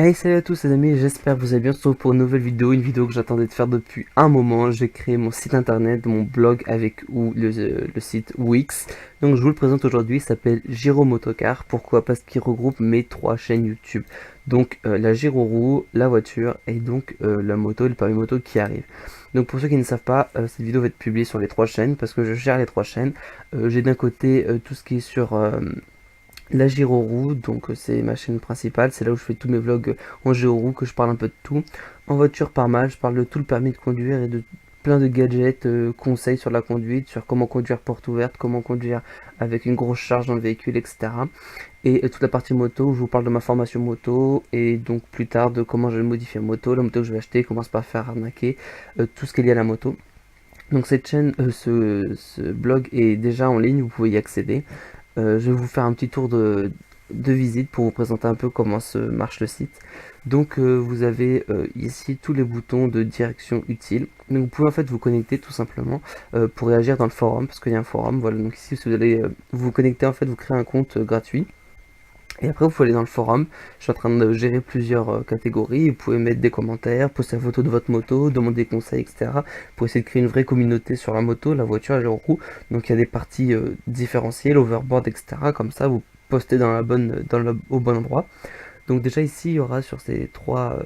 Hey, salut à tous les amis, j'espère que vous allez bien. On se retrouve pour une nouvelle vidéo, une vidéo que j'attendais de faire depuis un moment. J'ai créé mon site internet, mon blog avec ou le site Wix. Donc je vous le présente aujourd'hui, il s'appelle Giro Motocar. Pourquoi? Parce qu'il regroupe mes trois chaînes YouTube. Donc la Giro la voiture et donc la moto, le permis moto qui arrive. Donc pour ceux qui ne savent pas, cette vidéo va être publiée sur les trois chaînes parce que je gère les trois chaînes. J'ai d'un côté tout ce qui est sur la Giroroux, donc c'est ma chaîne principale, c'est là où je fais tous mes vlogs en Giroroux, que je parle un peu de tout. En voiture pas mal, je parle de tout le permis de conduire et de plein de gadgets, conseils sur la conduite, sur comment conduire porte ouverte, comment conduire avec une grosse charge dans le véhicule, etc. Et toute la partie moto, où je vous parle de ma formation moto, et donc plus tard de comment je vais modifier moto, la moto que je vais acheter, comment se pas faire arnaquer, tout ce qui est lié à la moto. Donc cette chaîne, ce blog est déjà en ligne, vous pouvez y accéder. Je vais vous faire un petit tour de visite pour vous présenter un peu comment se marche le site. Donc vous avez ici tous les boutons de direction utiles. Donc vous pouvez en fait vous connecter tout simplement pour réagir dans le forum, parce qu'il y a un forum. Voilà, donc ici si vous allez vous connecter, en fait vous créez un compte gratuit. Et après, vous pouvez aller dans le forum. Je suis en train de gérer plusieurs catégories. Vous pouvez mettre des commentaires, poster la photo de votre moto, demander des conseils, etc. Pour essayer de créer une vraie communauté sur la moto, la voiture et les roues. Donc il y a des parties différenciées, l'overboard, etc. Comme ça, vous postez dans la bonne, au bon endroit. Donc déjà ici, il y aura sur ces trois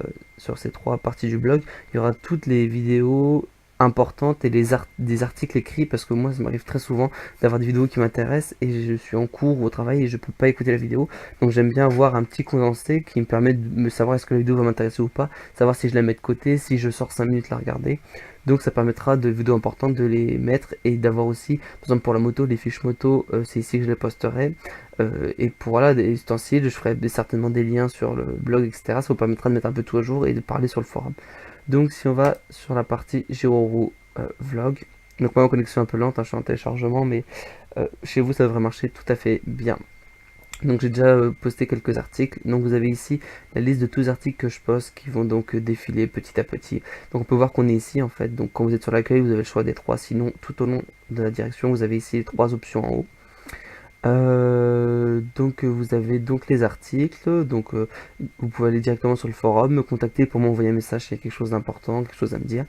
parties du blog, il y aura toutes les vidéos importantes et des articles écrits, parce que moi ça m'arrive très souvent d'avoir des vidéos qui m'intéressent et je suis en cours ou au travail et je peux pas écouter la vidéo. Donc j'aime bien avoir un petit condensé qui me permet de me savoir est-ce que la vidéo va m'intéresser ou pas, savoir si je la mets de côté, si je sors 5 minutes la regarder. Donc ça permettra de vidéos importantes de les mettre et d'avoir aussi, par exemple pour la moto, les fiches moto, c'est ici que je les posterai. Et pour voilà, des ustensiles, je ferai certainement des liens sur le blog, etc. Ça vous permettra de mettre un peu tout à jour et de parler sur le forum. Donc si on va sur la partie Giroroux vlog, donc moi ma connexion est un peu lente, hein, je suis en téléchargement, mais chez vous ça devrait marcher tout à fait bien. Donc j'ai déjà posté quelques articles, donc vous avez ici la liste de tous les articles que je poste qui vont donc défiler petit à petit. Donc on peut voir qu'on est ici en fait, donc quand vous êtes sur l'accueil vous avez le choix des trois, sinon tout au long de la direction vous avez ici les trois options en haut. Donc vous avez donc les articles, donc vous pouvez aller directement sur le forum, me contacter pour m'envoyer un message s'il y a quelque chose d'important, quelque chose à me dire.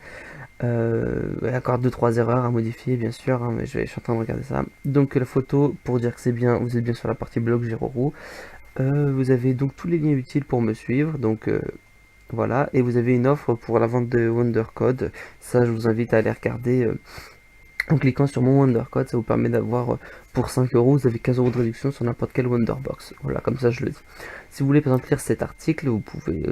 Encore deux trois erreurs à modifier bien sûr, hein, mais je suis en train de regarder ça. Donc la photo, pour dire que c'est bien, vous êtes bien sur la partie blog Giroroux. Vous avez donc tous les liens utiles pour me suivre, donc voilà, et vous avez une offre pour la vente de Wondercode. Ça je vous invite à aller regarder. En cliquant sur mon Wondercode, ça vous permet d'avoir pour 5 euros, vous avez 15 euros de réduction sur n'importe quelle Wonderbox. Voilà, comme ça je le dis. Si vous voulez par exemple lire cet article, vous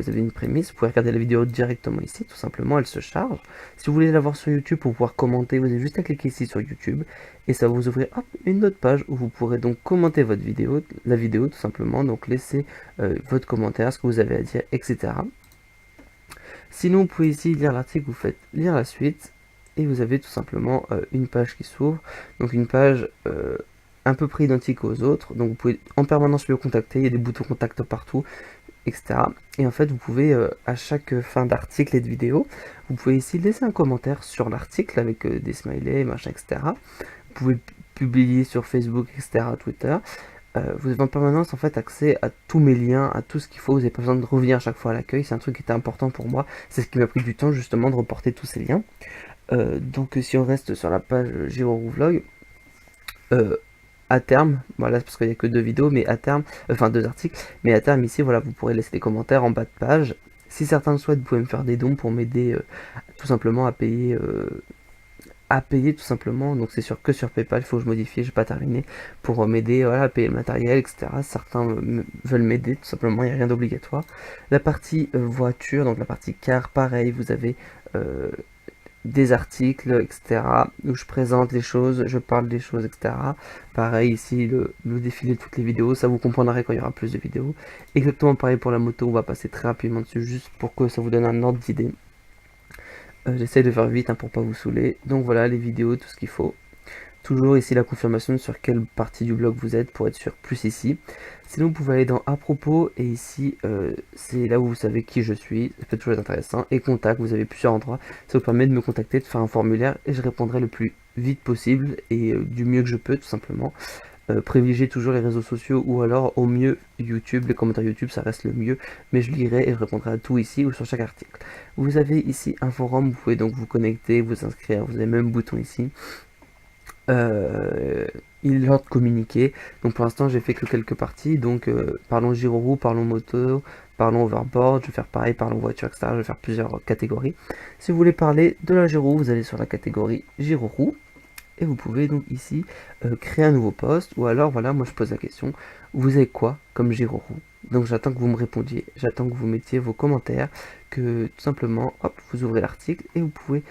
avez une prémisse, vous pouvez regarder la vidéo directement ici, tout simplement, elle se charge. Si vous voulez la voir sur YouTube pour pouvoir commenter, vous avez juste à cliquer ici sur YouTube et ça va vous ouvrir hop, une autre page où vous pourrez donc commenter votre vidéo, la vidéo tout simplement, donc laisser votre commentaire, ce que vous avez à dire, etc. Sinon, vous pouvez ici lire l'article, vous faites lire la suite et vous avez tout simplement une page qui s'ouvre, donc une page à peu près identique aux autres, donc vous pouvez en permanence le contacter, il y a des boutons contact partout, etc. Et en fait vous pouvez à chaque fin d'article et de vidéo, vous pouvez ici laisser un commentaire sur l'article avec des smileys, machin, etc. Vous pouvez publier sur Facebook, etc., Twitter. Vous avez en permanence en fait accès à tous mes liens, à tout ce qu'il faut, vous n'avez pas besoin de revenir à chaque fois à l'accueil, c'est un truc qui était important pour moi, c'est ce qui m'a pris du temps justement de reporter tous ces liens. Donc si on reste sur la page Giroroux Vlog, à terme, voilà, parce qu'il n'y a que deux vidéos, mais à terme, enfin deux articles, mais à terme ici, voilà, vous pourrez laisser des commentaires en bas de page. Si certains le souhaitent, vous pouvez me faire des dons pour m'aider tout simplement à payer tout simplement. Donc c'est sûr que sur PayPal, il faut que je modifie, je vais pas terminer, pour m'aider voilà, à payer le matériel, etc. Certains veulent m'aider, tout simplement, il n'y a rien d'obligatoire. La partie voiture, donc la partie car, pareil, vous avez des articles, etc. où je présente les choses, je parle des choses, etc. Pareil ici, le défilé de toutes les vidéos, ça vous comprendrez quand il y aura plus de vidéos. Exactement pareil pour la moto, on va passer très rapidement dessus, juste pour que ça vous donne un ordre d'idée. J'essaie de faire vite hein, pour pas vous saouler. Donc voilà, les vidéos, tout ce qu'il faut. Toujours ici la confirmation sur quelle partie du blog vous êtes pour être sûr, plus ici. Sinon vous pouvez aller dans à propos et ici c'est là où vous savez qui je suis, ça peut toujours être intéressant. Et contact, vous avez plusieurs endroits, ça vous permet de me contacter, de faire un formulaire et je répondrai le plus vite possible et du mieux que je peux tout simplement. privilégiez toujours les réseaux sociaux ou alors au mieux YouTube. Les commentaires YouTube, ça reste le mieux, mais je lirai et je répondrai à tout ici ou sur chaque article. Vous avez ici un forum, vous pouvez donc vous connecter, vous inscrire, vous avez même un bouton ici. Euh, il est l'ordre de communiquer. Donc pour l'instant j'ai fait que quelques parties. Donc parlons Giroroux, parlons moto, parlons overboard. Je vais faire pareil, parlons voiture, etc. Je vais faire plusieurs catégories. Si vous voulez parler de la Giroroux, vous allez sur la catégorie Giroroux. Et vous pouvez donc ici créer un nouveau post. Ou alors voilà, moi je pose la question. Vous avez quoi comme Giroroux? Donc j'attends que vous me répondiez. J'attends que vous mettiez vos commentaires. Que tout simplement, hop, vous ouvrez l'article et vous pouvez,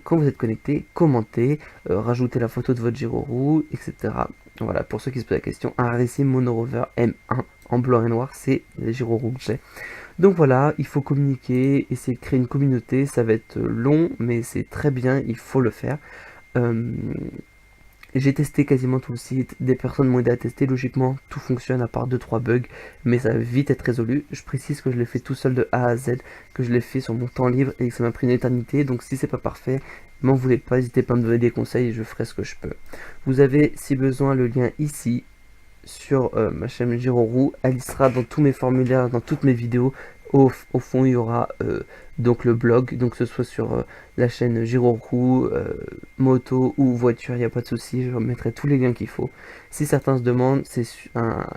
quand vous êtes connecté, commenter, rajouter la photo de votre Giroroux, etc. Voilà, pour ceux qui se posent la question, un Racing Monorover M1 en blanc et noir, c'est les Giroroux que j'ai. Donc voilà, il faut communiquer, essayer de créer une communauté, ça va être long, mais c'est très bien, il faut le faire. Euh, j'ai testé quasiment tout le site, des personnes m'ont aidé à tester, logiquement tout fonctionne à part 2-3 bugs, mais ça va vite être résolu. Je précise que je l'ai fait tout seul de A à Z, que je l'ai fait sur mon temps libre et que ça m'a pris une éternité, donc si c'est pas parfait, m'en voulez pas, n'hésitez pas à me donner des conseils et je ferai ce que je peux. Vous avez si besoin le lien ici, sur ma chaîne Giroroux, elle y sera dans tous mes formulaires, dans toutes mes vidéos. Au fond, il y aura donc le blog, donc que ce soit sur la chaîne Giroroux, moto ou voiture, il n'y a pas de souci, je remettrai tous les liens qu'il faut. Si certains se demandent, c'est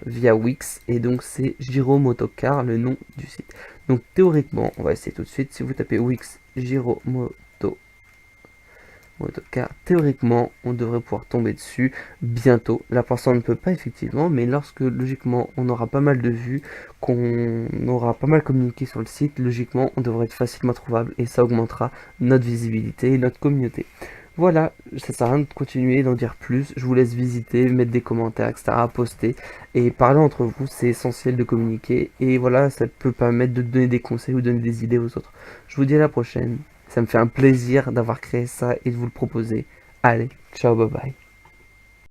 via Wix, et donc c'est Giro Motocar, le nom du site. Donc théoriquement, on va essayer tout de suite, si vous tapez Wix Giro Motocar, théoriquement, on devrait pouvoir tomber dessus bientôt. Là, pour l'instant, on ne peut pas effectivement, mais lorsque, logiquement, on aura pas mal de vues, qu'on aura pas mal communiqué sur le site, logiquement, on devrait être facilement trouvable et ça augmentera notre visibilité et notre communauté. Voilà, ça sert à rien de continuer, d'en dire plus. Je vous laisse visiter, mettre des commentaires, etc., poster et parler entre vous. C'est essentiel de communiquer et voilà, ça peut permettre de donner des conseils ou donner des idées aux autres. Je vous dis à la prochaine. Ça me fait un plaisir d'avoir créé ça et de vous le proposer. Allez, ciao, bye bye.